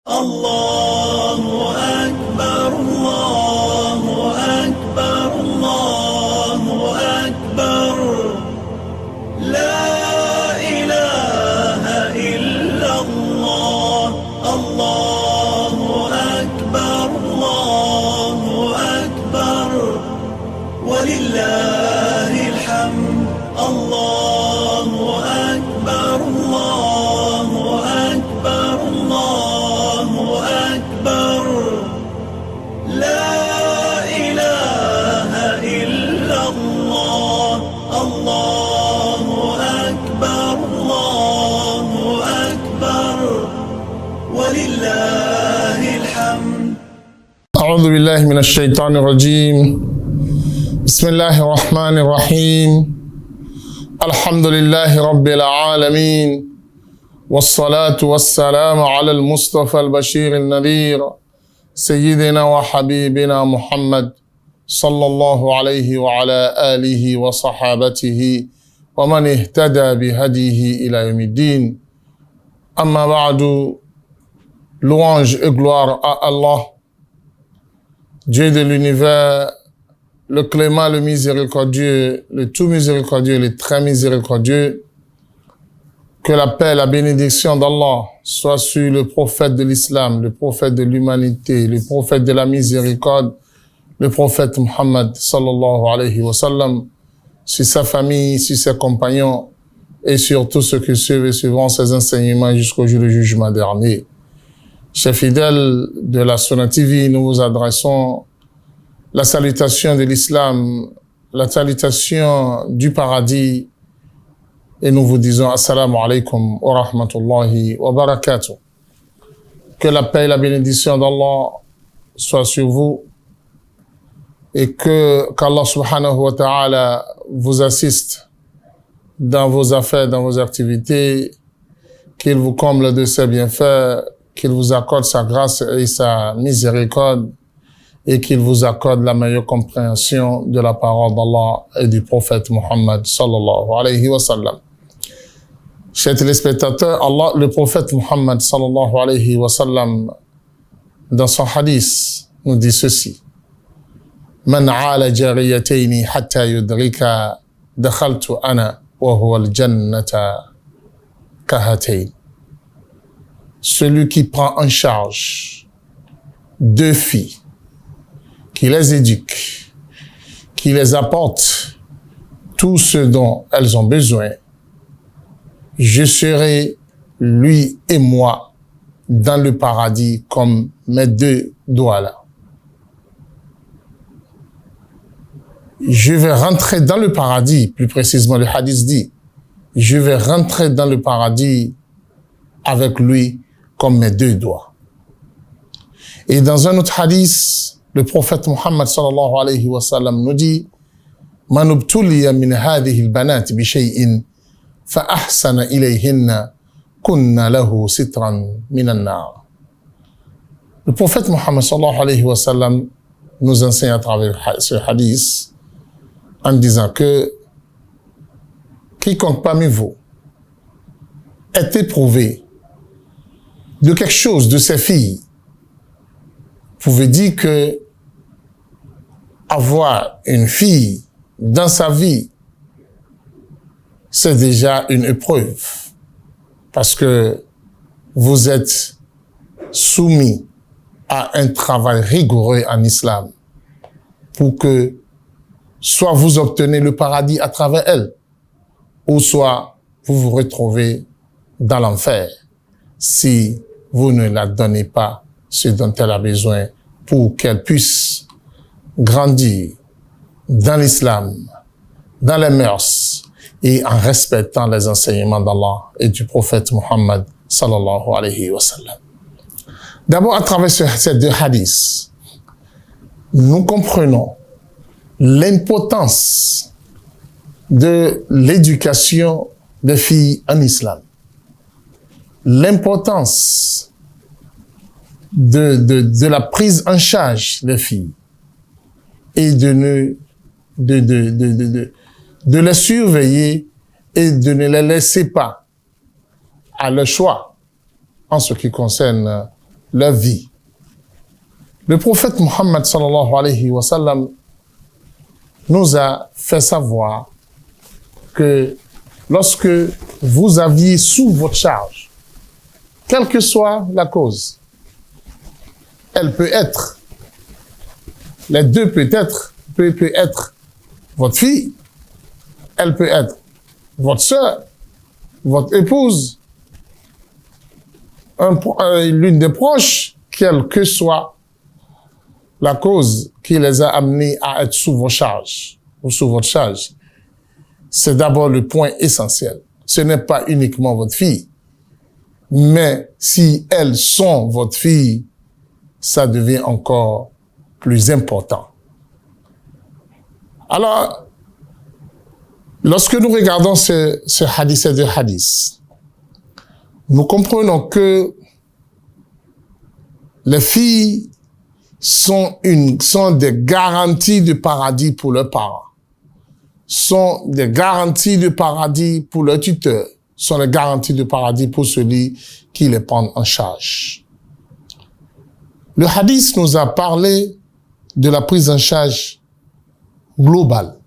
الله أكبر الله أكبر الله أكبر لا إله إلا الله الله أكبر الله أكبر ولله الحمد الله أكبر الله أكبر الله أكبر لا إله إلا الله الله أكبر الله أكبر ولله الحمد. أعوذ بالله من الشيطان الرجيم. بسم الله الرحمن الرحيم. الحمد لله رب العالمين والصلاة والسلام على المصطفى البشير النذير سيدنا وحبيبنا محمد صلى الله عليه وعلى آله وصحابته ومن اهتدى بهديه إلى يوم الدين. أما بعد، louange et gloire à Allah, Dieu de l'univers, le clément, le miséricordieux, le tout miséricordieux, le très miséricordieux. Que la paix, la bénédiction d'Allah soit sur le prophète de l'islam, le prophète de l'humanité, le prophète de la miséricorde, le prophète Muhammad sallallahu alayhi wa sallam, sur sa famille, sur ses compagnons et sur tous ceux qui suivent et suivront ses enseignements jusqu'au jour du jugement dernier. Chers fidèles de la Sunna TV, nous vous adressons la salutation de l'islam, la salutation du paradis, et nous vous disons assalamu alaikum wa rahmatullahi wa barakatuh. Que la paix et la bénédiction d'Allah soient sur vous et qu'Allah subhanahu wa ta'ala vous assiste dans vos affaires, dans vos activités, qu'il vous comble de ses bienfaits, qu'il vous accorde sa grâce et sa miséricorde et qu'il vous accorde la meilleure compréhension de la parole d'Allah et du prophète Muhammad sallallahu alayhi wa sallam. Chers téléspectateurs, Allah, le prophète Muhammad sallallahu alayhi wa sallam, dans son hadith, nous dit ceci. Man ala jariyatayni hatta yudrika dakhaltu ana wa huwa al-jannata kahatayn. Celui qui prend en charge deux filles, qui les éduque, qui les apporte tout ce dont elles ont besoin, je serai, lui et moi, dans le paradis comme mes deux doigts là. Je vais rentrer dans le paradis, plus précisément le hadith dit, je vais rentrer dans le paradis avec lui comme mes deux doigts. Et dans un autre hadith, le prophète Muhammad sallallahu alayhi wa sallam nous dit Man ubtuliya min hadhihi al-banat bi shay'in fa ahsana ilayhinna kunna lahu sitran min an-nar. Le prophète Muhammad sallallahu alayhi wa sallam nous enseigne à travers ce hadith en disant que quiconque parmi vous est éprouvé de quelque chose de ses filles, pouvez dire que avoir une fille dans sa vie, c'est déjà une épreuve, parce que vous êtes soumis à un travail rigoureux en islam pour que soit vous obtenez le paradis à travers elle, ou soit vous vous retrouvez dans l'enfer si vous ne la donnez pas ce dont elle a besoin pour qu'elle puisse grandir dans l'islam, dans les mœurs et en respectant les enseignements d'Allah et du prophète Muhammad sallallahu alayhi wa sallam. D'abord, à travers ces deux hadiths, nous comprenons l'importance de l'éducation des filles en islam, l'importance de la prise en charge des filles et de les surveiller et de ne les laisser pas à leur choix en ce qui concerne leur vie. Le prophète Mohammed sallallahu alayhi wa sallam nous a fait savoir que lorsque vous aviez sous votre charge, quelle que soit la cause, elle peut être, les deux peut être votre fille, elle peut être votre sœur, votre épouse, l'une des proches, quelle que soit la cause qui les a amenés à être sous vos charges ou sous votre charge. C'est d'abord le point essentiel. Ce n'est pas uniquement votre fille, mais si elles sont votre fille, ça devient encore plus important. Alors, lorsque nous regardons ce hadith et deux hadiths, nous comprenons que les filles sont des garanties de paradis pour leurs parents, sont des garanties de paradis pour leurs tuteurs, sont des garanties de paradis pour celui qui les prend en charge. Le hadith nous a parlé de la prise en charge globale.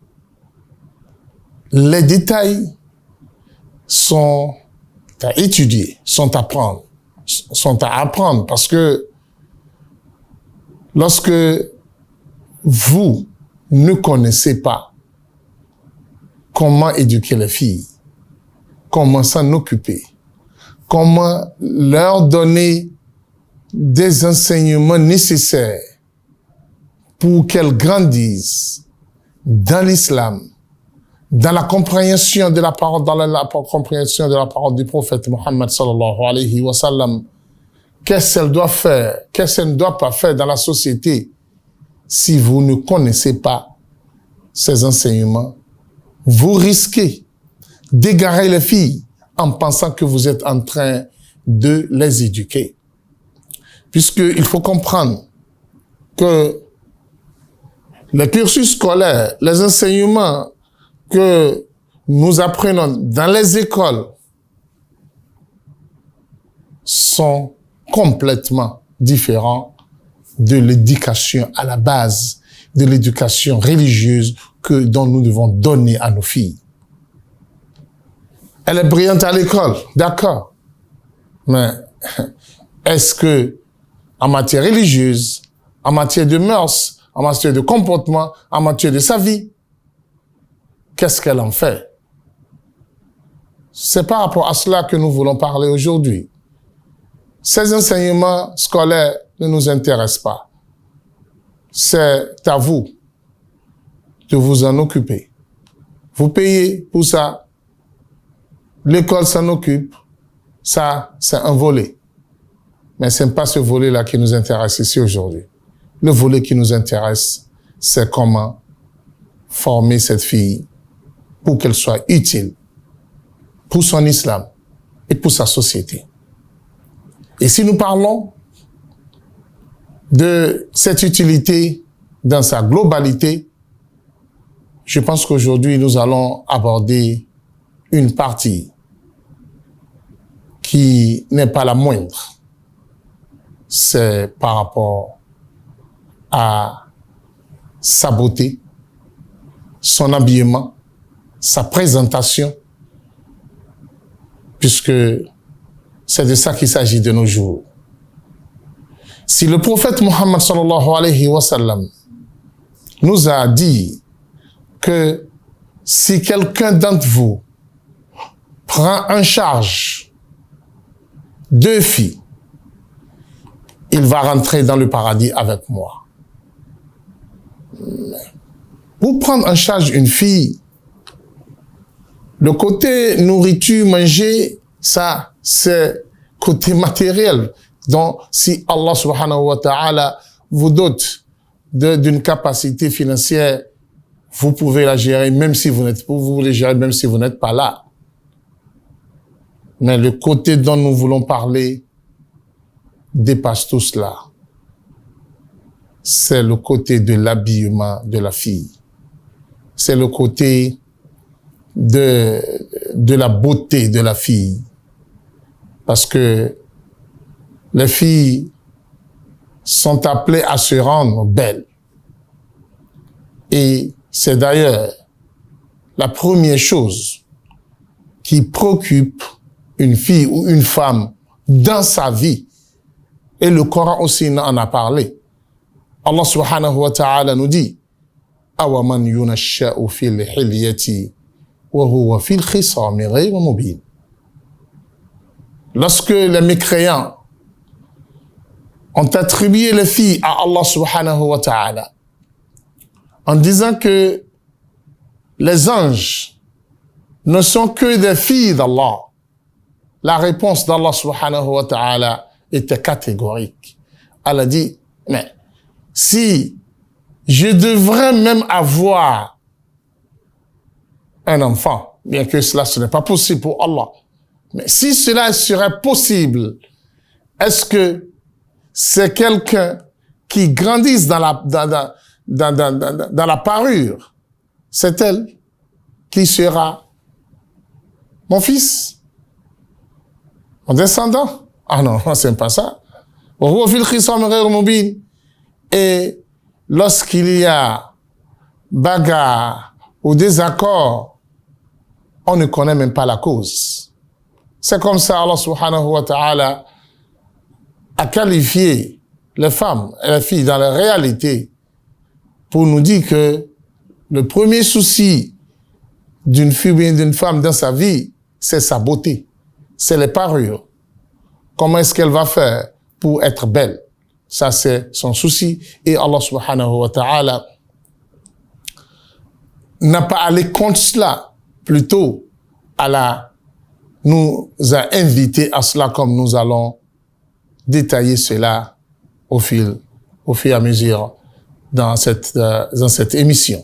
Les détails sont à étudier, sont à apprendre parce que lorsque vous ne connaissez pas comment éduquer les filles, comment s'en occuper, comment leur donner des enseignements nécessaires pour qu'elles grandissent dans l'islam, dans la compréhension de la parole, compréhension de la parole du prophète Mohammed sallallahu alayhi wa sallam, qu'est-ce qu'elle doit faire, qu'est-ce qu'elle ne doit pas faire dans la société. Si vous ne connaissez pas ces enseignements, vous risquez d'égarer les filles en pensant que vous êtes en train de les éduquer. Puisqu'il faut comprendre que le cursus scolaire, les enseignements que nous apprenons dans les écoles sont complètement différents de l'éducation à la base, de l'éducation religieuse dont nous devons donner à nos filles. Elle est brillante à l'école, d'accord. Mais est-ce que en matière religieuse, en matière de mœurs, en matière de comportement, en matière de sa vie, qu'est-ce qu'elle en fait? C'est par rapport à cela que nous voulons parler aujourd'hui. Ces enseignements scolaires ne nous intéressent pas. C'est à vous de vous en occuper. Vous payez pour ça. L'école s'en occupe. Ça, c'est un volet. Mais ce n'est pas ce volet-là qui nous intéresse ici aujourd'hui. Le volet qui nous intéresse, c'est comment former cette fille pour qu'elle soit utile pour son islam et pour sa société. Et si nous parlons de cette utilité dans sa globalité, je pense qu'aujourd'hui, nous allons aborder une partie qui n'est pas la moindre. C'est par rapport à sa beauté, son habillement, sa présentation, puisque c'est de ça qu'il s'agit de nos jours. Si le prophète Mohammed sallallahu alayhi wa sallam nous a dit que si quelqu'un d'entre vous prend en charge 2 filles, il va rentrer dans le paradis avec moi. Pour prendre en charge une fille, le côté nourriture, manger, ça, c'est côté matériel. Donc, si Allah subhanahu wa ta'ala vous dote d'une capacité financière, vous pouvez la gérer même si vous voulez gérer même si vous n'êtes pas là. Mais le côté dont nous voulons parler dépasse tout cela. C'est le côté de l'habillement de la fille. C'est le côté de la beauté de la fille. Parce que les filles sont appelées à se rendre belles. Et c'est d'ailleurs la première chose qui préoccupe une fille ou une femme dans sa vie. Et le Coran aussi en a parlé. Allah subhanahu wa ta'ala nous dit أَوَمَنْ يُنَشَّأُ فِي الْحِلْيَةِ وَهُوَ فِي الْخِصَامِ غَيْرُ مُبِينٍ. Lorsque les mécréants ont attribué les filles à Allah subhanahu wa ta'ala en disant que les anges ne sont que des filles d'Allah, la réponse d'Allah subhanahu wa ta'ala était catégorique. Allah dit, mais si je devrais même avoir un enfant, bien que cela ce n'est pas possible pour Allah, mais si cela serait possible, est-ce que c'est quelqu'un qui grandisse dans la parure? C'est elle qui sera mon fils, mon descendant? Ah non, c'est pas ça. Et lorsqu'il y a bagarre ou désaccord, on ne connaît même pas la cause. C'est comme ça Allah subhanahu wa ta'ala a qualifié les femmes et les filles dans la réalité pour nous dire que le premier souci d'une fille ou d'une femme dans sa vie, c'est sa beauté, c'est les parures. Comment est-ce qu'elle va faire pour être belle? Ça, c'est son souci. Et Allah subhanahu wa ta'ala n'a pas allé contre cela. Plutôt, Allah nous a invités à cela, comme nous allons détailler cela au fur et à mesure dans cette émission.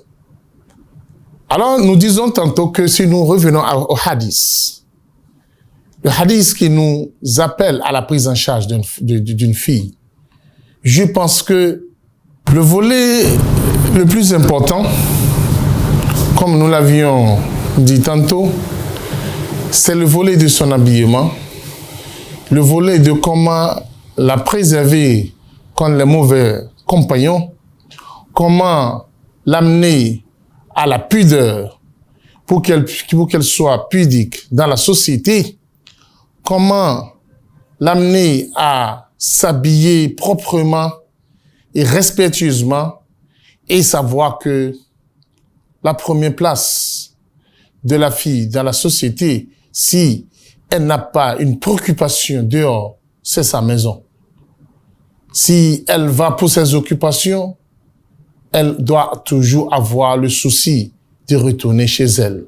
Alors, nous disons tantôt que si nous revenons au hadith, le hadith qui nous appelle à la prise en charge d'une fille, je pense que le volet le plus important, comme nous l'avions dit tantôt, c'est le volet de son habillement, le volet de comment la préserver contre les mauvais compagnons, comment l'amener à la pudeur pour qu'elle soit pudique dans la société, comment l'amener à s'habiller proprement et respectueusement et savoir que la première place de la fille dans la société, si elle n'a pas une préoccupation dehors, c'est sa maison. Si elle va pour ses occupations, elle doit toujours avoir le souci de retourner chez elle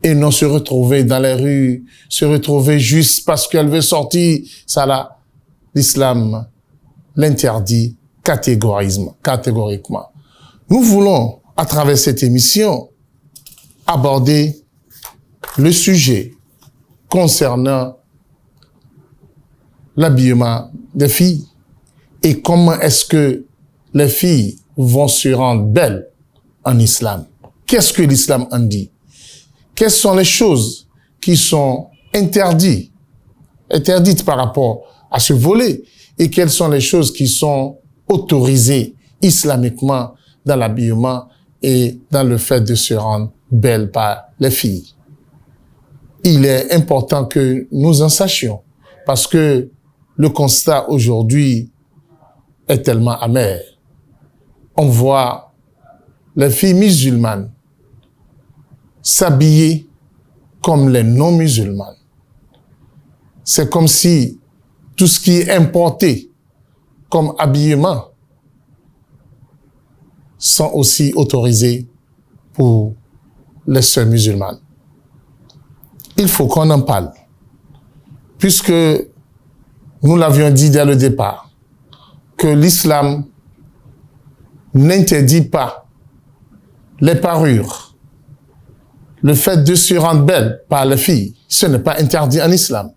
et non se retrouver dans les rues, se retrouver juste parce qu'elle veut sortir. Ça là, l'islam l'interdit catégoriquement. Nous voulons, à travers cette émission, aborder le sujet concernant l'habillement des filles et comment est-ce que les filles vont se rendre belles en islam. Qu'est-ce que l'islam en dit? Quelles sont les choses qui sont interdites par rapport à ce volet et quelles sont les choses qui sont autorisées islamiquement dans l'habillement et dans le fait de se rendre belles par les filles. Il est important que nous en sachions parce que le constat aujourd'hui est tellement amer. On voit les filles musulmanes s'habiller comme les non-musulmanes. C'est comme si tout ce qui est importé comme habillement sont aussi autorisés pour les sœurs musulmanes. Il faut qu'on en parle, puisque nous l'avions dit dès le départ, que l'islam n'interdit pas les parures. Le fait de se rendre belle par les filles, ce n'est pas interdit en islam.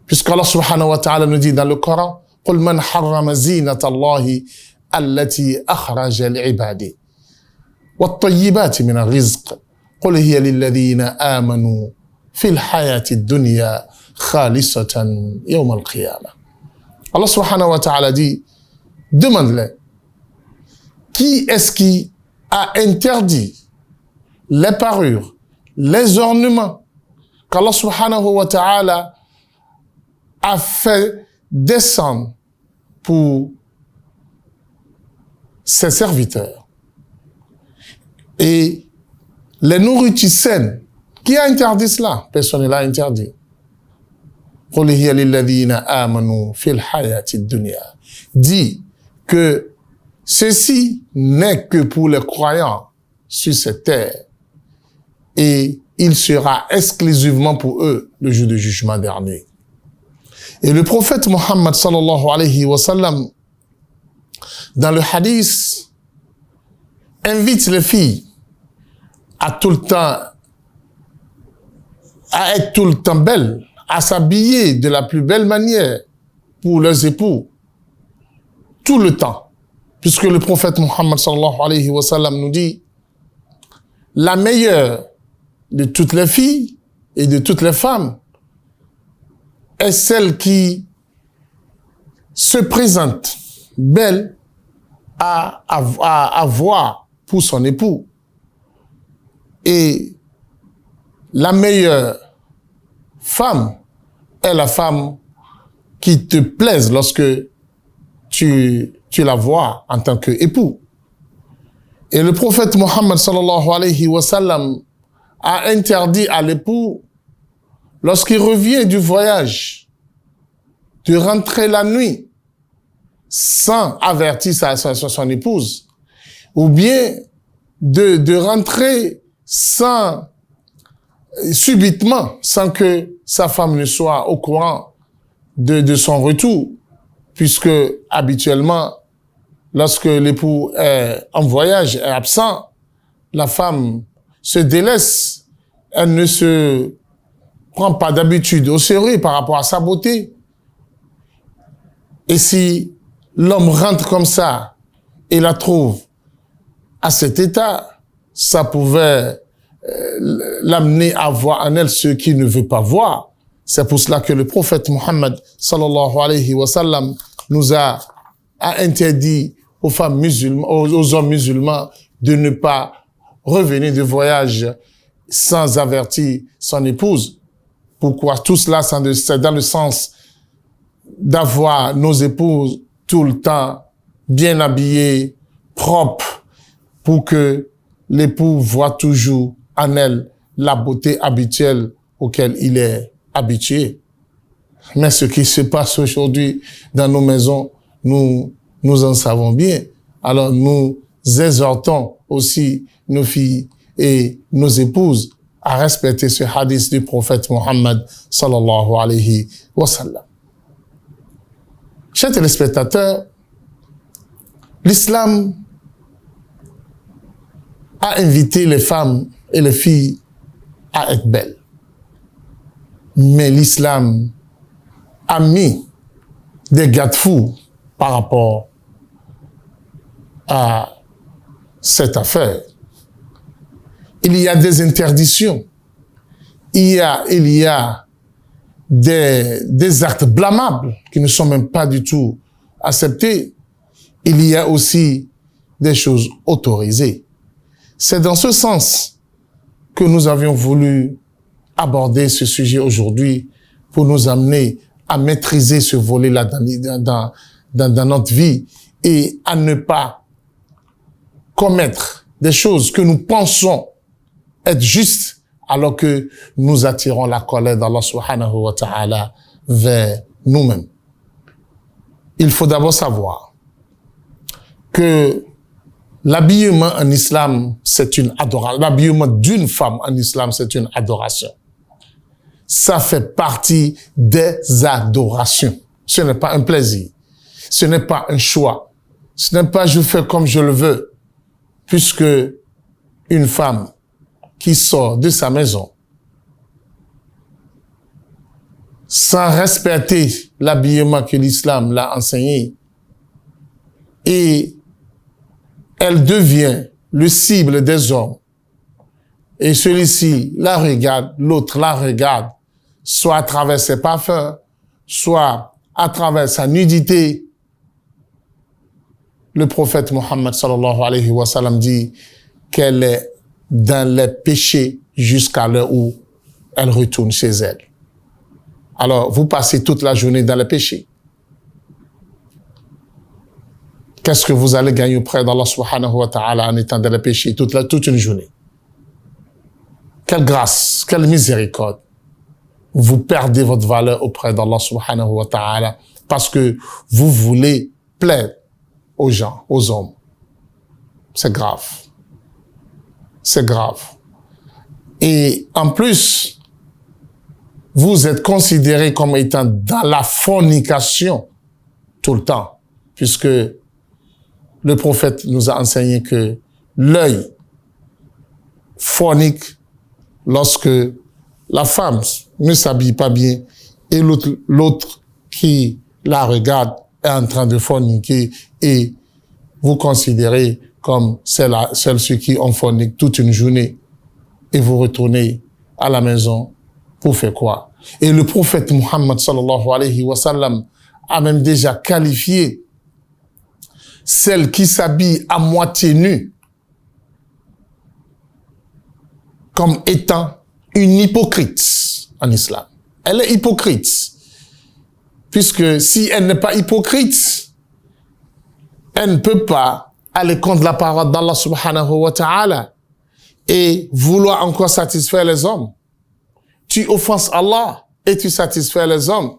Puisqu'Allah subhanahu wa ta'ala nous dit dans le Coran, قُلْ مَنْ حَرَّمَ زِينَةَ اللَّهِ الَّتِي أَخْرَجَ لِعِبَادِهِ وَالطَّيِّبَاتِ مِنَ الرِّزْقِ قُلْ هِيَ لِلَّذِينَ آمَنُوا فِي الْحَيَاةِ الدُّنْيَا خَالِصَةً يَوْمَ الْقِيَامَةِ. Allah subhanahu wa ta'ala dit, Demande-les. Qui est-ce qui a interdit les parures, les ornements qu'Allah subhanahu wa ta'ala a fait descendre pour ses serviteurs? Et les nourritures saines, qui a interdit cela? Personne ne l'a interdit. Dit que ceci n'est que pour les croyants sur cette terre et il sera exclusivement pour eux le jour du jugement dernier. Et le prophète Mohammed sallallahu alayhi wa sallam, dans le hadith, invite les filles à tout le temps, à être tout le temps belles, à s'habiller de la plus belle manière pour leurs époux, tout le temps. Puisque le prophète Mohammed sallallahu alayhi wa sallam nous dit, la meilleure de toutes les filles et de toutes les femmes est celle qui se présente belle à voir pour son époux. Et la meilleure femme est la femme qui te plaise lorsque tu la vois en tant qu'époux. Et le prophète Mohammed sallallahu alayhi wa sallam a interdit à l'époux, lorsqu'il revient du voyage, de rentrer la nuit sans avertir son épouse, ou bien de rentrer subitement, sans que sa femme ne soit au courant de son retour, puisque habituellement, lorsque l'époux est en voyage, est absent, la femme se délaisse, elle ne se prend pas d'habitude au sérieux par rapport à sa beauté. Et si l'homme rentre comme ça et la trouve à cet état, ça pouvait l'amener à voir en elle ce qu'il ne veut pas voir. C'est pour cela que le prophète Mohammed sallallahu alayhi wa sallam nous a interdit aux femmes musulmanes, aux hommes musulmans de ne pas revenir de voyage sans avertir son épouse. Pourquoi? Tout cela, c'est dans le sens d'avoir nos épouses tout le temps bien habillées, propres, pour que l'époux voit toujours en elle la beauté habituelle auquel il est habitué. Mais ce qui se passe aujourd'hui dans nos maisons, nous en savons bien. Alors nous exhortons aussi nos filles et nos épouses à respecter ce hadith du prophète Mohammed sallallahu alayhi wa sallam. Chers téléspectateurs, l'islam a invité les femmes et les filles à être belles. Mais l'islam a mis des garde-fous par rapport à cette affaire. Il y a des interdictions. Il y a des actes blâmables qui ne sont même pas du tout acceptés. Il y a aussi des choses autorisées. C'est dans ce sens que nous avions voulu aborder ce sujet aujourd'hui pour nous amener à maîtriser ce volet-là dans notre vie et à ne pas commettre des choses que nous pensons être justes alors que nous attirons la colère d'Allah subhanahu wa ta'ala vers nous-mêmes. Il faut d'abord savoir que l'habillement en islam, c'est une adoration. L'habillement d'une femme en islam, c'est une adoration. Ça fait partie des adorations. Ce n'est pas un plaisir. Ce n'est pas un choix. Ce n'est pas je fais comme je le veux. Puisque une femme qui sort de sa maison sans respecter l'habillement que l'islam l'a enseigné et elle devient le cible des hommes et celui-ci la regarde, l'autre la regarde, soit à travers ses parfums, soit à travers sa nudité. le prophète Mohammed sallallahu alayhi wa sallam dit qu'elle est dans les péchés jusqu'à l'heure où elle retourne chez elle. Alors, vous passez toute la journée dans les péchés. Qu'est-ce que vous allez gagner auprès d'Allah subhanahu wa ta'ala en étant dans les péchés toute une journée? Quelle grâce, quelle miséricorde. Vous perdez votre valeur auprès d'Allah subhanahu wa ta'ala parce que vous voulez plaire aux gens, aux hommes. C'est grave. C'est grave. Et en plus, vous êtes considéré comme étant dans la fornication tout le temps, puisque le prophète nous a enseigné que l'œil fornique lorsque la femme ne s'habille pas bien et l'autre qui la regarde est en train de forniquer et vous considérez comme ceux qui ont forniqué toute une journée et vous retournez à la maison pour faire quoi? Et le prophète Muhammad sallallahu alayhi wa sallam a même déjà qualifié celle qui s'habille à moitié nue comme étant une hypocrite en islam. Elle est hypocrite. Puisque si elle n'est pas hypocrite, elle ne peut pas aller contre la parole d'Allah subhanahu wa ta'ala et vouloir encore satisfaire les hommes. Tu offenses Allah et tu satisfais les hommes.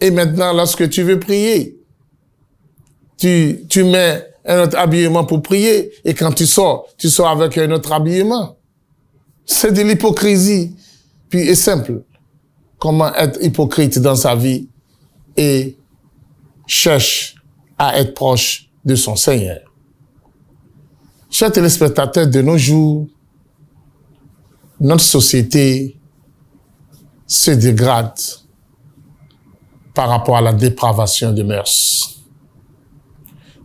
Et maintenant, lorsque tu veux prier, tu mets un autre habillement pour prier et quand tu sors avec un autre habillement. C'est de l'hypocrisie. Puis est simple. Comment être hypocrite dans sa vie et cherche à être proche de son Seigneur. Chers téléspectateurs, de nos jours, notre société se dégrade par rapport à la dépravation des mœurs.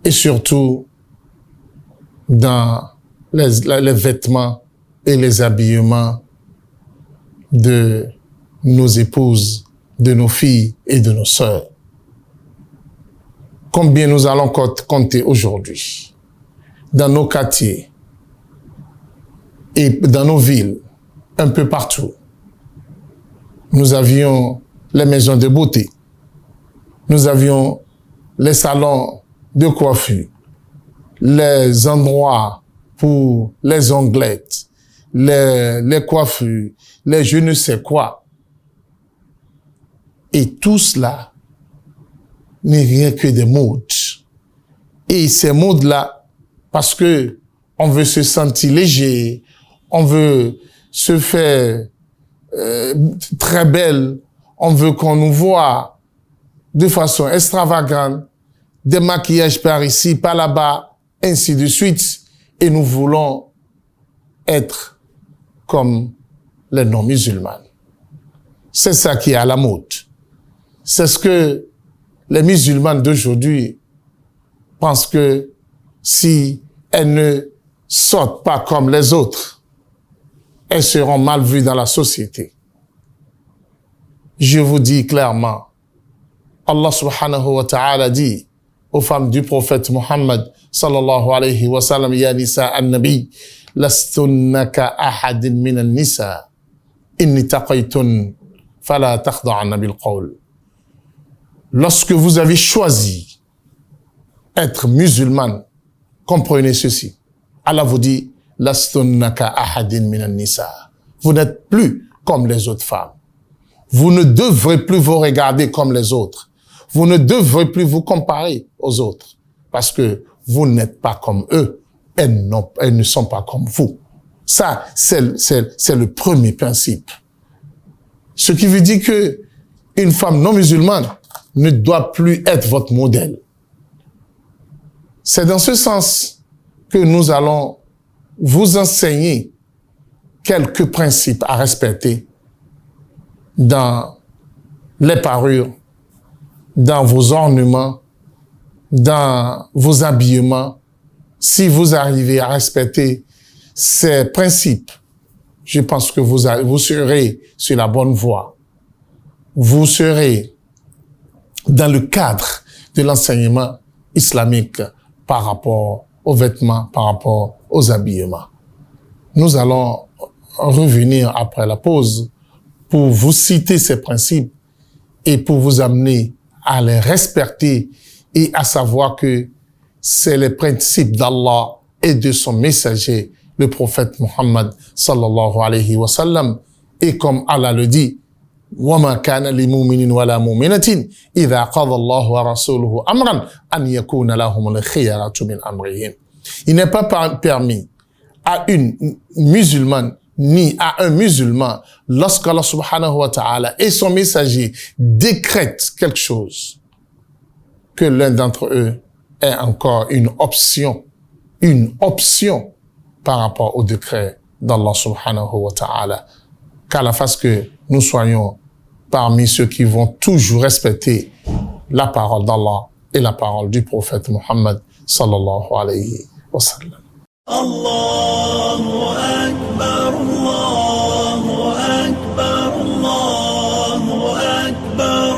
Et surtout, dans les vêtements et les habillements de nos épouses, de nos filles et de nos sœurs. Combien nous allons compter aujourd'hui dans nos quartiers et dans nos villes, un peu partout. Nous avions les maisons de beauté, nous avions les salons de coiffure, les endroits pour les onglettes, les coiffures, les je ne sais quoi. Et tout cela n'est rien que des modes. Et ces modes-là, parce que on veut se sentir léger, on veut se faire très belle, on veut qu'on nous voit de façon extravagante, des maquillages par ici, par là-bas, ainsi de suite. Et nous voulons être comme les non-musulmans. C'est ça qui est à la mode. C'est ce que les musulmanes d'aujourd'hui pensent que si elles ne sortent pas comme les autres, elles seront mal vues dans la société. Je vous dis clairement, Allah subhanahu wa ta'ala dit aux femmes du prophète Muhammad sallallahu alayhi wa sallam, ya nisa an-nabi, lastunna ka ahadin min an-nisa, inni taqaytun fala takhda'anna bil qawl. Lorsque vous avez choisi être musulmane, comprenez ceci. Allah vous dit, lastunna ka ahadin min an-nisa. Vous n'êtes plus comme les autres femmes. Vous ne devrez plus vous regarder comme les autres. Vous ne devrez plus vous comparer aux autres. Parce que vous n'êtes pas comme eux. Elles ne sont pas comme vous. Ça, c'est le premier principe. Ce qui veut dire que une femme non musulmane ne doit plus être votre modèle. C'est dans ce sens que nous allons vous enseigner quelques principes à respecter dans les parures, dans vos ornements, dans vos habillements. Si vous arrivez à respecter ces principes, je pense que vous serez sur la bonne voie. Vous serez dans le cadre de l'enseignement islamique par rapport aux vêtements, par rapport aux habillements. Nous allons revenir après la pause pour vous citer ces principes et pour vous amener à les respecter et à savoir que c'est les principes d'Allah et de son messager, le prophète Muhammad sallallahu alayhi wa sallam. Et comme Allah le dit, وَمَا كَانَ لِمُؤْمِنٍ وَلَا مُؤْمِنَةٍ إِذَا قَضَى اللَّهُ وَرَسُولُهُ أَمْرًا أَنْ يَكُونَ لَهُمُ الْخِيَرَةُ مِنْ أَمْرِهِمْ. Il n'est pas permis à une musulmane ni à un musulman, lorsqu'Allah subhanahu wa ta'ala et son messager décrètent quelque chose, que l'un d'entre eux ait encore une option par rapport au décret d'Allah subhanahu wa ta'ala. Qu'à la face que nous soyons parmi ceux qui vont toujours respecter la parole d'Allah et la parole du prophète Muhammad sallallahu alayhi wa sallam. Allahu Akbar, Allahu Akbar, Allahu Akbar.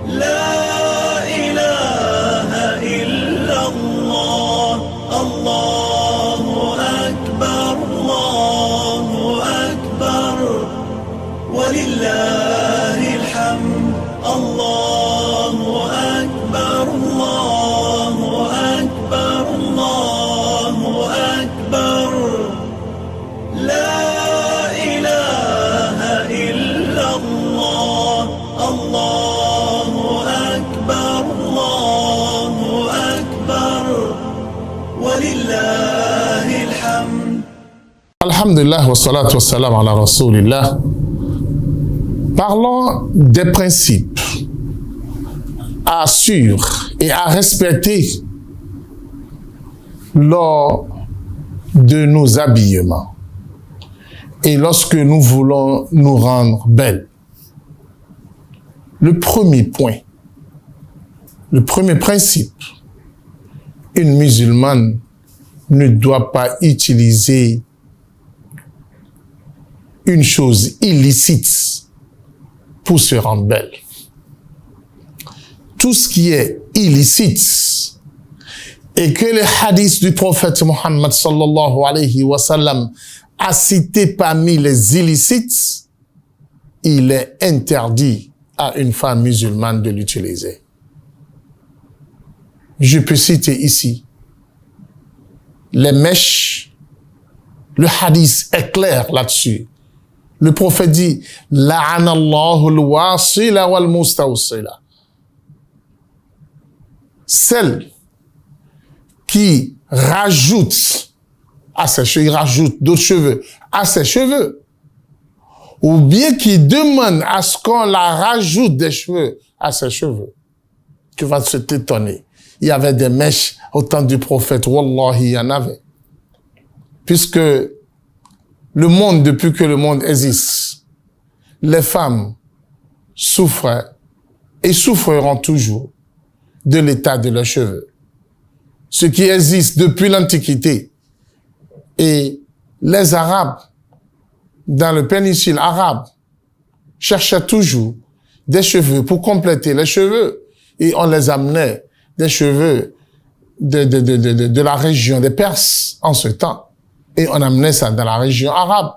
La ilaha illallah. Allahu Akbar, Allahu Akbar. Walillahil hamd. Allahu Akbar, Allahu Akbar, Allahu Akbar. La ilaha illallah. Allahu Akbar, Allahu Akbar. Walillahil hamd. Alhamdulillah wa salatu wa salam ala rasulillah. Parlons des principes à suivre et à respecter lors de nos habillements et lorsque nous voulons nous rendre belles. Le premier point, le premier principe, une musulmane ne doit pas utiliser une chose illicite pour se rendre belle. Tout ce qui est illicite et que le hadith du prophète Muhammad sallallahu alayhi wa sallam a cité parmi les illicites, il est interdit à une femme musulmane de l'utiliser. Je peux citer ici les mèches. Le hadith est clair là-dessus. Le prophète dit « La'anallahu al-wasila wal-mustawsila » Celle qui rajoute à ses cheveux, il rajoute d'autres cheveux à ses cheveux, ou bien qui demande à ce qu'on la rajoute des cheveux à ses cheveux. Tu vas t'étonner. Il y avait des mèches au temps du prophète, wallahi, il y en avait. Puisque le monde, depuis que le monde existe, les femmes souffrent et souffriront toujours de l'état de leurs cheveux. Ce qui existe depuis l'Antiquité. Et les Arabes, dans le péninsule arabe, cherchaient toujours des cheveux pour compléter les cheveux. Et on les amenait des cheveux de la région des Perses en ce temps. Et on amenait ça dans la région arabe.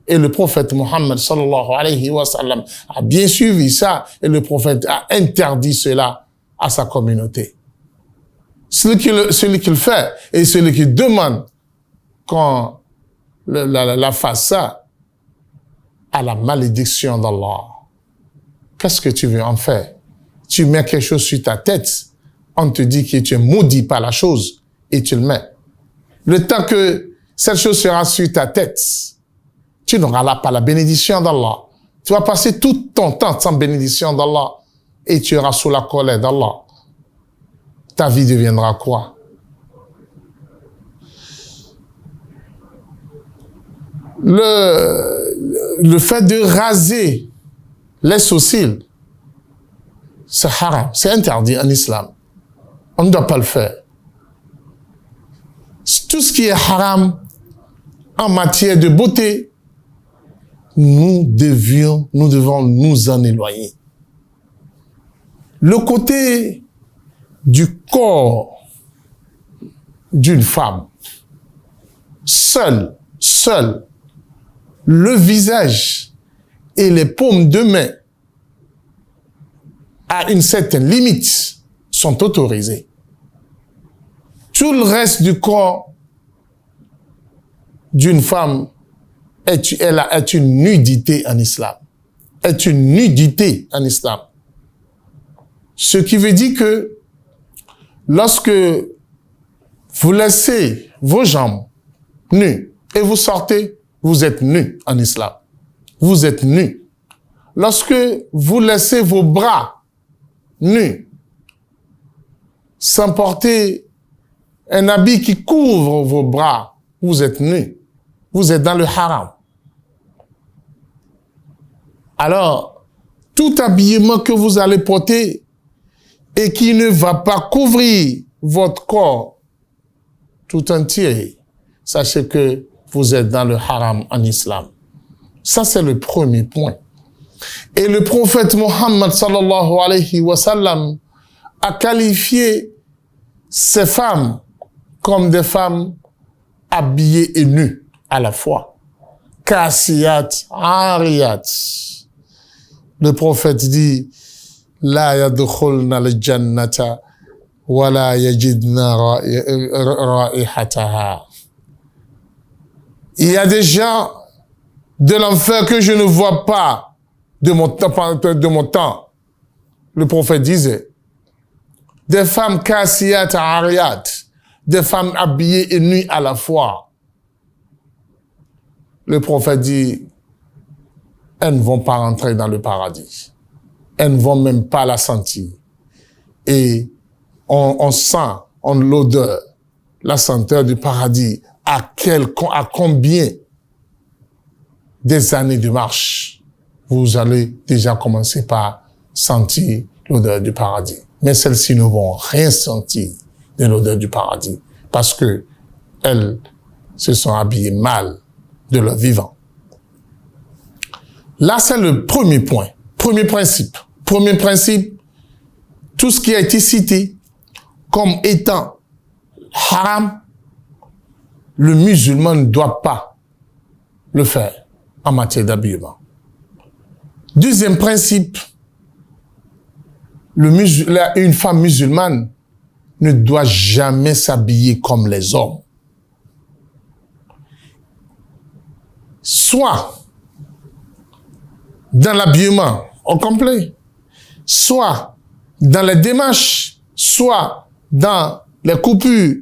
Et le prophète Muhammad sallallahu alayhi wa sallam a bien suivi ça. Et le prophète a interdit cela à sa communauté. Celui qui le fait et celui qui demande qu'on la fasse ça à la malédiction d'Allah. Qu'est-ce que tu veux en faire? Tu mets quelque chose sur ta tête, on te dit que tu es maudit par la chose et tu le mets. Le temps que cette chose sera sur ta tête, tu n'auras là pas la bénédiction d'Allah. Tu vas passer tout ton temps sans bénédiction d'Allah et tu seras sous la colère d'Allah. Ta vie deviendra quoi? Le fait de raser les sourcils, c'est haram, c'est interdit en islam. On ne doit pas le faire. Tout ce qui est haram en matière de beauté, nous devons nous en éloigner. Le côté du corps d'une femme, seul, le visage et les paumes de main à une certaine limite sont autorisés. Tout le reste du corps d'une femme est une nudité en islam. Est une nudité en islam. Ce qui veut dire que lorsque vous laissez vos jambes nues et vous sortez, vous êtes nu en islam. Vous êtes nu. Lorsque vous laissez vos bras nus, sans porter un habit qui couvre vos bras, vous êtes nu. Vous êtes dans le haram. Alors, tout habillement que vous allez porter et qui ne va pas couvrir votre corps tout entier, sachez que vous êtes dans le haram en islam. Ça, c'est le premier point. Et le prophète Mohammed sallallahu alayhi wa sallam a qualifié ces femmes comme des femmes habillées et nues à la fois. Kasiyat, ariyat. Le prophète dit, la yadkhulna al-jannata wa la yajidna ra'ihataha. Il y a des gens de l'enfer que je ne vois pas de mon temps. Le prophète disait, des femmes kasiyat, ariyat, des femmes habillées et nues à la fois. Le prophète dit, elles ne vont pas rentrer dans le paradis. Elles ne vont même pas la sentir. Et on sent, on l'odeur, la senteur du paradis. À combien des années de marche vous allez déjà commencer par sentir l'odeur du paradis. Mais celles-ci ne vont rien sentir de l'odeur du paradis parce que elles se sont habillées mal de leur vivant. Là, c'est le premier point, premier principe. Premier principe, tout ce qui a été cité comme étant haram, le musulman ne doit pas le faire en matière d'habillement. Deuxième principe, une femme musulmane ne doit jamais s'habiller comme les hommes. Soit dans l'habillement au complet, soit dans les démarches, soit dans les coupures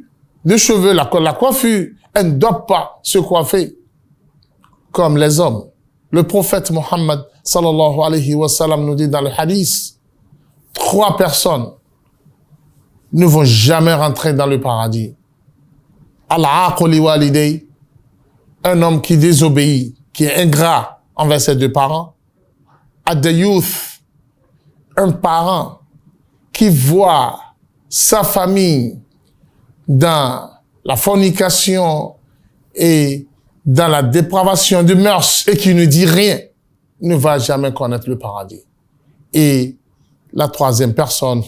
de cheveux, la coiffure. Elle ne doit pas se coiffer comme les hommes. Le prophète Mohammed sallallahu alayhi wa sallam nous dit dans le hadith, 3 personnes ne vont jamais rentrer dans le paradis. Al-Aqu li walidayhi, un homme qui désobéit, qui est ingrat envers ses 2 parents. Ad-Dayuth, un parent qui voit sa famille dans la fornication et dans la dépravation de mœurs et qui ne dit rien, ne va jamais connaître le paradis. Et la 3e personne,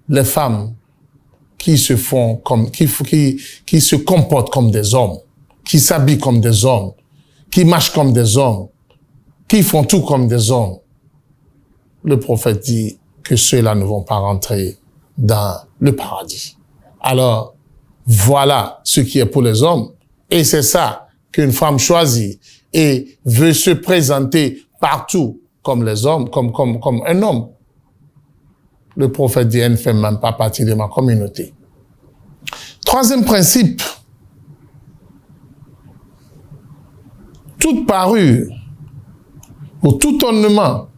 les femmes qui se font comme, qui se comportent comme des hommes, qui s'habillent comme des hommes, qui marchent comme des hommes, qui font tout comme des hommes. Le prophète dit que ceux-là ne vont pas rentrer dans le paradis. Alors, voilà ce qui est pour les hommes. Et c'est ça qu'une femme choisit et veut se présenter partout comme les hommes, comme un homme. Le prophète dit, elle ne fait même pas partie de ma communauté. 3e principe. Toute parure ou tout ornement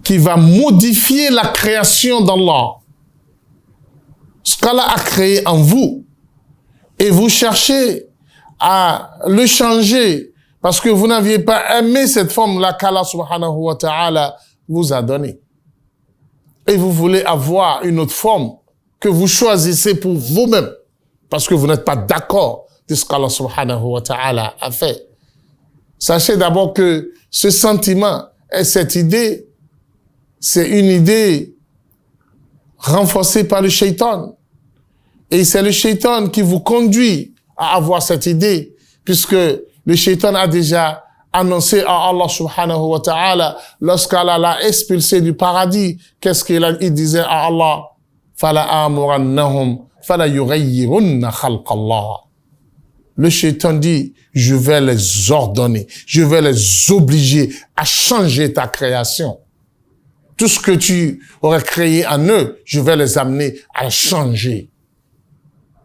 qui va modifier la création d'Allah, ce qu'Allah a créé en vous, et vous cherchez à le changer parce que vous n'aviez pas aimé cette forme-là qu'Allah subhanahu wa ta'ala vous a donnée. Et vous voulez avoir une autre forme que vous choisissez pour vous-même parce que vous n'êtes pas d'accord de ce qu'Allah subhanahu wa ta'ala a fait. Sachez d'abord que ce sentiment et cette idée, c'est une idée renforcés par le shaitan. Et c'est le shaitan qui vous conduit à avoir cette idée, puisque le shaitan a déjà annoncé à Allah subhanahu wa ta'ala, lorsqu'Allah l'a expulsé du paradis, qu'est-ce qu'il disait à Allah? Fala amurannahum fala yughayyirunna khalqallah. Le shaitan dit, je vais les ordonner, je vais les obliger à changer ta création. Tout ce que tu aurais créé en eux, je vais les amener à changer.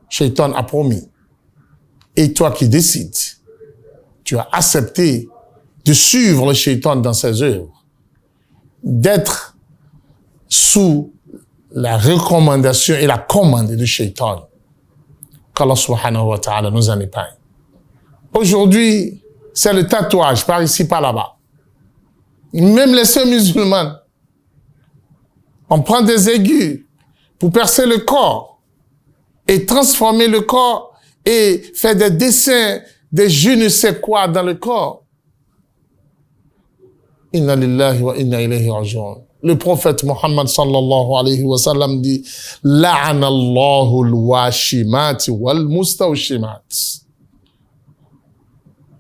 Shaitan a promis. Et toi qui décides, tu as accepté de suivre le shaitan dans ses œuvres, d'être sous la recommandation et la commande du shaitan. Qu'Allah subhanahu wa ta'ala nous en épargne. Aujourd'hui, c'est le tatouage, par ici, par là-bas. Même les sœurs musulmanes, on prend des aigus pour percer le corps et transformer le corps et faire des dessins, des je ne sais quoi dans le corps. Inna lillahi wa inna ilayhi raji'un. Le prophète Muhammad sallallahu alayhi wa sallam dit La'ana Allahu al-washimat wal-mustawshimat.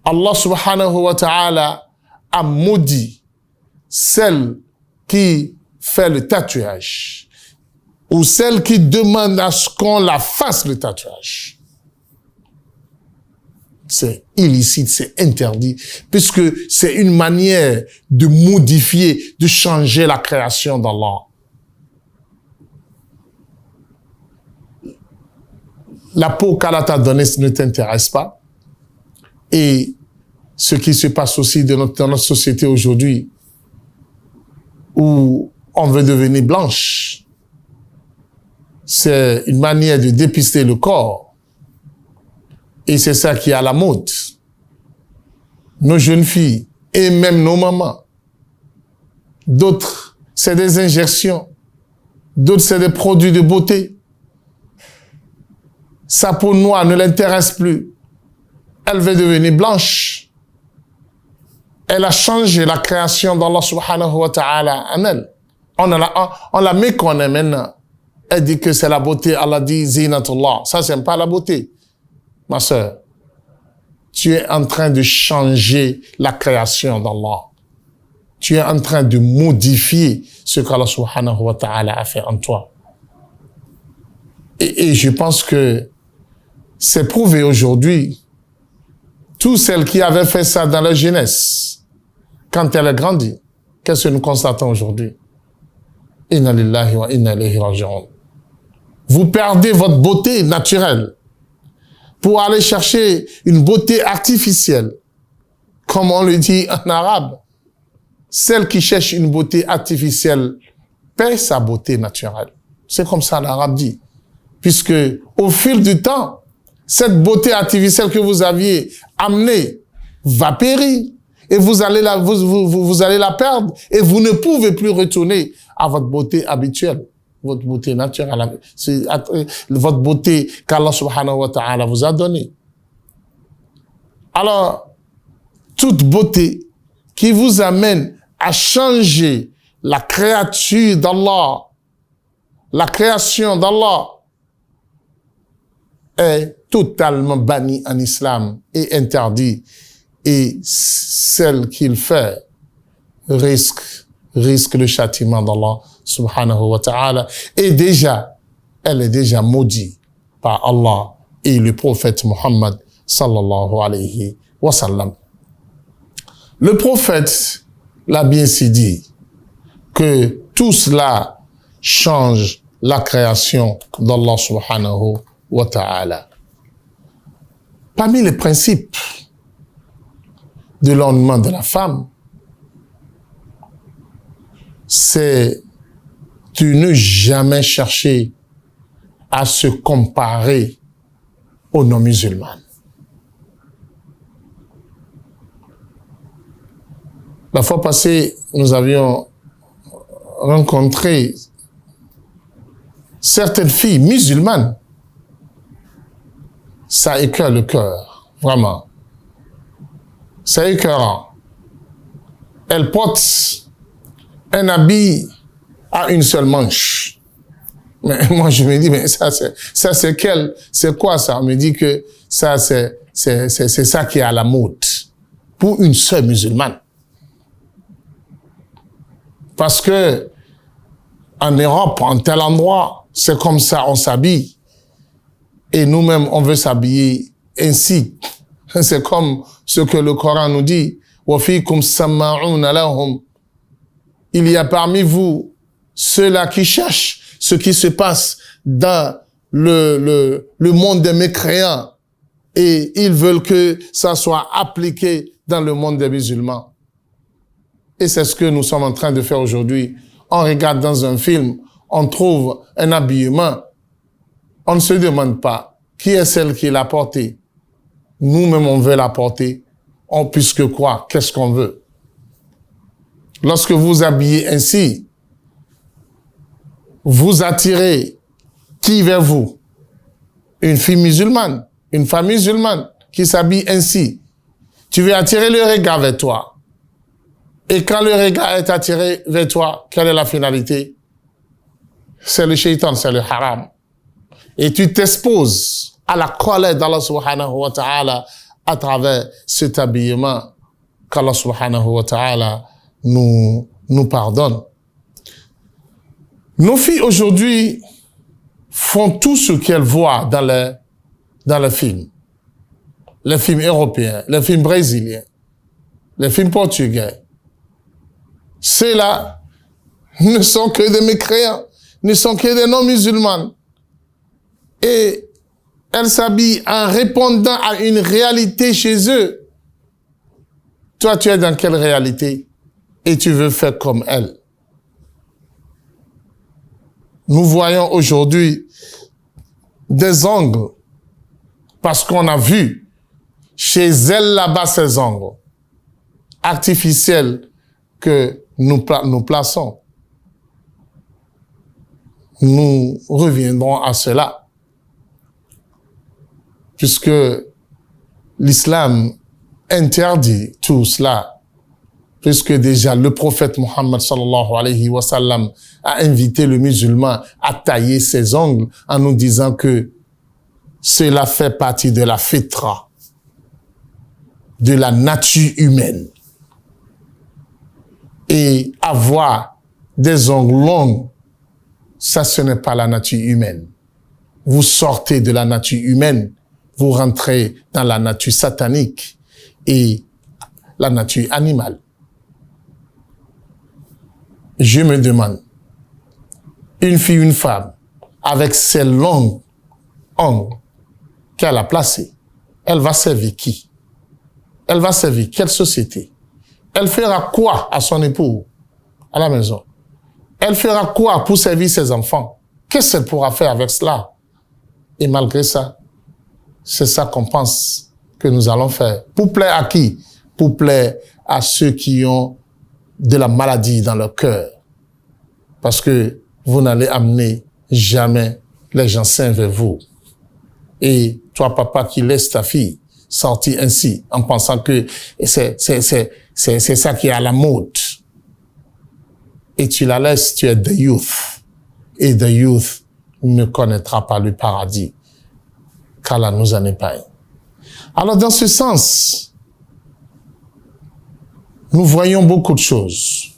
Allah subhanahu wa ta'ala a maudit celle qui fait le tatouage ou celle qui demande à ce qu'on la fasse le tatouage. C'est illicite, c'est interdit, puisque c'est une manière de modifier, de changer la création d'Allah. La peau qu'Allah t'a donnée ne t'intéresse pas. Et ce qui se passe aussi dans notre société aujourd'hui, où on veut devenir blanche, c'est une manière de dépister le corps. Et c'est ça qui est à la mode. Nos jeunes filles et même nos mamans. D'autres, c'est des injections. D'autres, c'est des produits de beauté. Sa peau noire ne l'intéresse plus. Elle veut devenir blanche. Elle a changé la création d'Allah subhanahu wa ta'ala en elle. On la méconnaît maintenant. Elle dit que c'est la beauté. Allah dit zinatullah. Ça, c'est pas la beauté. Ma sœur, tu es en train de changer la création d'Allah. Tu es en train de modifier ce qu'Allah subhanahu wa ta'ala a fait en toi. Et je pense que c'est prouvé aujourd'hui. Toutes celles qui avaient fait ça dans leur jeunesse, quand elle a grandi, qu'est-ce que nous constatons aujourd'hui? Inna lillahi wa inna ilayhi raji'un. Vous perdez votre beauté naturelle pour aller chercher une beauté artificielle. Comme on le dit en arabe, celle qui cherche une beauté artificielle perd sa beauté naturelle. C'est comme ça l'arabe dit. Puisque au fil du temps, cette beauté artificielle que vous aviez amenée va périr et vous allez la perdre et vous ne pouvez plus retourner à votre beauté habituelle. Votre beauté naturelle, c'est votre beauté qu'Allah subhanahu wa ta'ala vous a donnée. Alors, toute beauté qui vous amène à changer la créature d'Allah, la création d'Allah, est totalement bannie en islam et interdit. Et celle qu'il fait risque le châtiment d'Allah subhanahu wa ta'ala. Et déjà, elle est déjà maudite par Allah et le prophète Muhammad sallallahu alayhi wa sallam. Le prophète l'a bien dit que tout cela change la création d'Allah subhanahu wa ta'ala. Parmi les principes de l'ornement de la femme, c'est de ne jamais chercher à se comparer aux non-musulmanes. La fois passée, nous avions rencontré certaines filles musulmanes. Ça écoeure le cœur, vraiment. C'est écœurant. Elles portent un habit à une seule manche. Mais moi, je me dis, mais c'est quoi ça? On me dit que ça, c'est ça qui est à la mode. Pour une sœur musulmane. Parce que, en Europe, en tel endroit, c'est comme ça, on s'habille. Et nous-mêmes, on veut s'habiller ainsi. C'est comme ce que le Coran nous dit. وَفِيكُمْ سَمَّعُونَ لَهُمْ. Il y a parmi vous ceux-là qui cherchent ce qui se passe dans le monde des mécréants. Et ils veulent que ça soit appliqué dans le monde des musulmans. Et c'est ce que nous sommes en train de faire aujourd'hui. On regarde dans un film, on trouve un habillement. On ne se demande pas qui est celle qui l'a porté. Nous-mêmes, on veut la porter. Puisque quoi? Qu'est-ce qu'on veut? Lorsque vous habillez ainsi, vous attirez qui vers vous? Une fille musulmane, une femme musulmane qui s'habille ainsi. Tu veux attirer le regard vers toi. Et quand le regard est attiré vers toi, quelle est la finalité? C'est le shaitan, c'est le haram. Et tu t'exposes à la colère d'Allah subhanahu wa ta'ala à travers cet habillement qu'Allah subhanahu wa ta'ala nous pardonne. Nos filles aujourd'hui font tout ce qu'elles voient dans les films. Les films européens, les films brésiliens, les films portugais. Ceux-là ne sont que des mécréants, ne sont que des non-musulmans. Et elles s'habillent en répondant à une réalité chez eux. Toi, tu es dans quelle réalité? Et tu veux faire comme elles. Nous voyons aujourd'hui des ongles, parce qu'on a vu chez elles là-bas ces ongles artificiels que nous plaçons. Nous reviendrons à cela. Puisque l'islam interdit tout cela, puisque déjà le prophète Mohammed sallallahu alayhi wa sallam a invité le musulman à tailler ses ongles en nous disant que cela fait partie de la fitra, de la nature humaine. Et avoir des ongles longs, ça ce n'est pas la nature humaine. Vous sortez de la nature humaine, vous rentrez dans la nature satanique et la nature animale. Je me demande, une fille, une femme, avec ses longs ongles qu'elle a placés, elle va servir qui? Elle va servir quelle société? Elle fera quoi à son époux à la maison? Elle fera quoi pour servir ses enfants? Qu'est-ce qu'elle pourra faire avec cela? Et malgré ça, c'est ça qu'on pense que nous allons faire. Pour plaire à qui? Pour plaire à ceux qui ont de la maladie dans leur cœur. Parce que vous n'allez amener jamais les gens sains vers vous. Et toi, papa, qui laisse ta fille sortir ainsi, en pensant que c'est ça qui est à la mode. Et tu la laisses, tu es the youth. Et the youth ne connaîtra pas le paradis. qu'Allah nous en épargne. Alors, dans ce sens, nous voyons beaucoup de choses.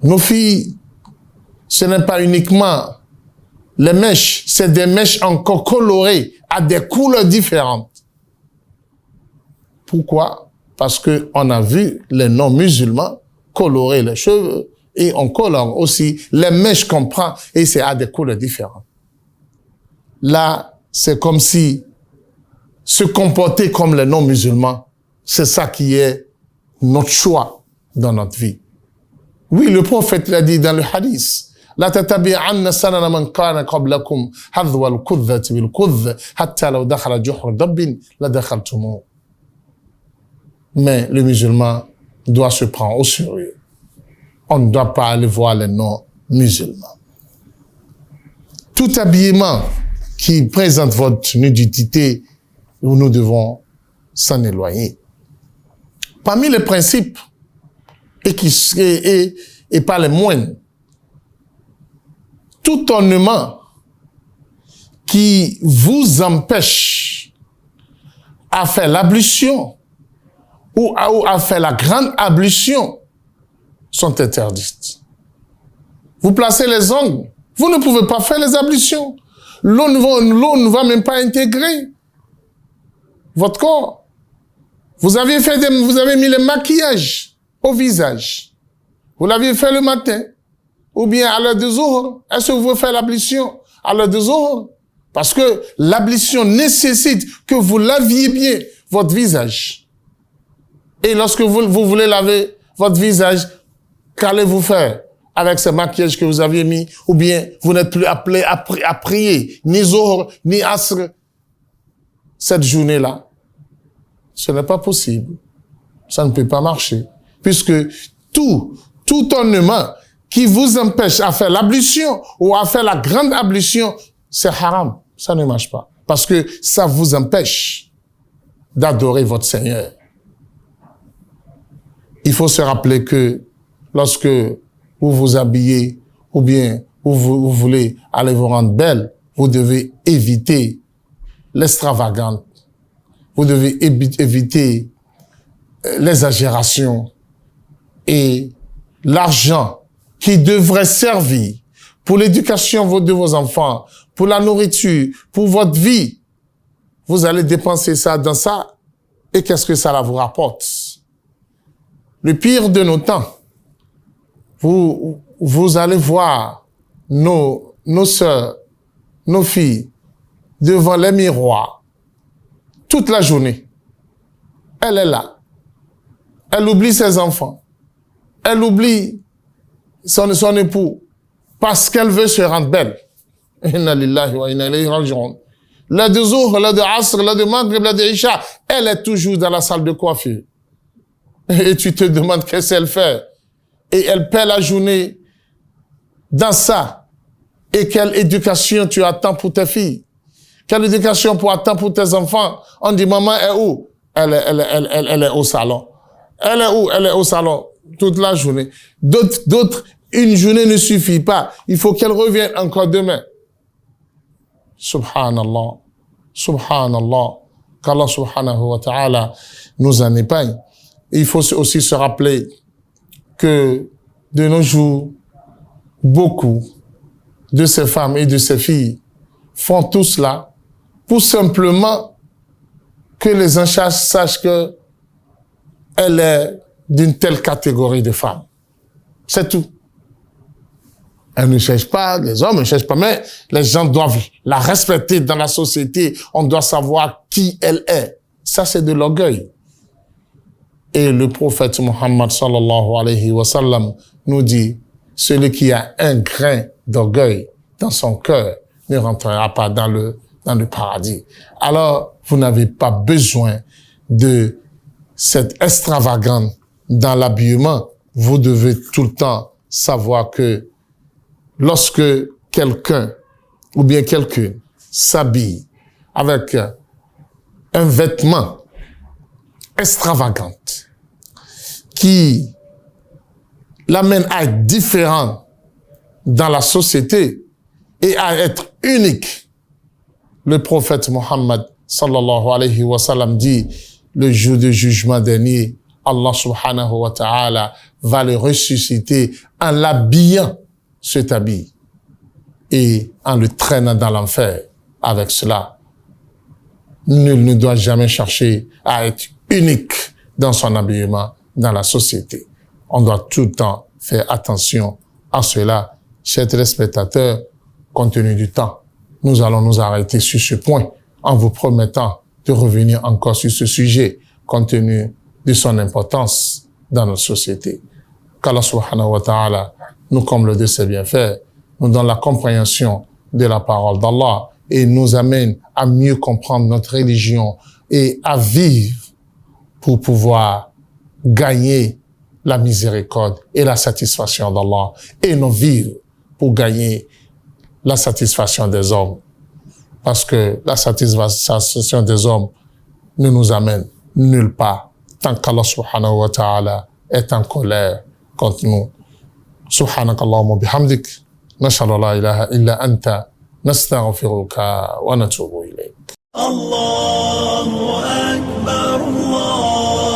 Nos filles, ce n'est pas uniquement les mèches, c'est des mèches encore colorées à des couleurs différentes. Pourquoi? Parce que on a vu les non-musulmans colorer les cheveux et on colore aussi les mèches qu'on prend et c'est à des couleurs différentes. Là, c'est comme si se comporter comme les non-musulmans, c'est ça qui est notre choix dans notre vie. Oui, le prophète l'a dit dans le hadith. لا تتبعن سنن من كان قبلكم حذو القذة بالقذة حتى لو دخل جحر دب لدخلتموه. Mais le musulman doit se prendre au sérieux. On ne doit pas aller voir les non-musulmans. Tout habillement qui présente votre nudité, nous devons s'en éloigner. Parmi les principes, et pas les moindres, tout ornement qui vous empêchent à faire l'ablution ou à faire la grande ablution sont interdites. Vous placez les ongles, vous ne pouvez pas faire les ablutions. L'eau ne va même pas intégrer votre corps. Vous avez mis le maquillage au visage. Vous l'aviez fait le matin. Ou bien à l'heure de Zuhr. Est-ce que vous voulez faire l'ablution à l'heure de Zuhr? Parce que l'ablution nécessite que vous laviez bien votre visage. Et lorsque vous voulez laver votre visage, qu'allez-vous faire avec ce maquillage que vous aviez mis? Ou bien vous n'êtes plus appelé à prier, ni Zuhr, ni Asr, cette journée-là. Ce n'est pas possible. Ça ne peut pas marcher. Puisque tout ornement qui vous empêche à faire l'ablution ou à faire la grande ablution, c'est haram. Ça ne marche pas. Parce que ça vous empêche d'adorer votre Seigneur. Il faut se rappeler que lorsque vous vous habillez ou bien vous voulez aller vous rendre belle, vous devez éviter l'extravagance. Vous devez éviter l'exagération et l'argent qui devrait servir pour l'éducation de vos enfants, pour la nourriture, pour votre vie. Vous allez dépenser ça dans ça et qu'est-ce que ça vous rapporte? Le pire de nos temps, vous allez voir nos sœurs, nos filles devant les miroirs toute la journée. Elle est là. Elle oublie ses enfants. Elle oublie son époux parce qu'elle veut se rendre belle. Inna lillahi wa inna ilayhi raji'un. L'heure de Zuhr, l'heure de Asr, l'heure de Maghrib, l'heure de Isha, elle est toujours dans la salle de coiffure. Et tu te demandes qu'est-ce qu'elle fait. Et elle perd la journée dans ça. Et quelle éducation tu attends pour tes filles? Quelle éducation tu attends pour tes enfants? On dit, maman est où? Elle est au salon. Elle est où? Elle est au salon toute la journée. D'autres, une journée ne suffit pas. Il faut qu'elle revienne encore demain. Subhanallah. Subhanallah. Qu'Allah subhanahu wa ta'ala nous en épargne. Il faut aussi se rappeler que de nos jours, beaucoup de ces femmes et de ces filles font tout cela pour simplement que les gens sachent que elle est d'une telle catégorie de femmes. C'est tout. Elle ne cherche pas, les hommes ne cherchent pas, mais les gens doivent la respecter dans la société. On doit savoir qui elle est. Ça, c'est de l'orgueil. Et le prophète Muhammad sallallahu alayhi wa sallam nous dit, celui qui a un grain d'orgueil dans son cœur ne rentrera pas dans le paradis. Alors, vous n'avez pas besoin de cette extravagance dans l'habillement. Vous devez tout le temps savoir que lorsque quelqu'un ou bien quelqu'une s'habille avec un vêtement extravagant qui l'amène à être différent dans la société et à être unique, le prophète Muhammad sallallahu alayhi wa sallam dit, le jour du jugement dernier, Allah subhanahu wa ta'ala va le ressusciter en l'habillant cet habit et en le traînant dans l'enfer. Avec cela, nul ne doit jamais chercher à être unique dans son habillement dans la société. On doit tout le temps faire attention à cela. Chers téléspectateurs, compte tenu du temps, nous allons nous arrêter sur ce point en vous promettant de revenir encore sur ce sujet compte tenu de son importance dans notre société. Qu'Allah subhanahu wa ta'ala nous comble de ses bienfaits, nous donne la compréhension de la parole d'Allah et nous amène à mieux comprendre notre religion et à vivre pour pouvoir gagner la miséricorde et la satisfaction d'Allah et non vivre pour gagner la satisfaction des hommes. Parce que la satisfaction des hommes ne nous amène nulle part tant qu'Allah subhanahu wa ta'ala est en colère contre nous. Subhanakallahumma bihamdik, nashhadu la ilaha illa anta, نستغفرك ونتوب إليك. الله أكبر الله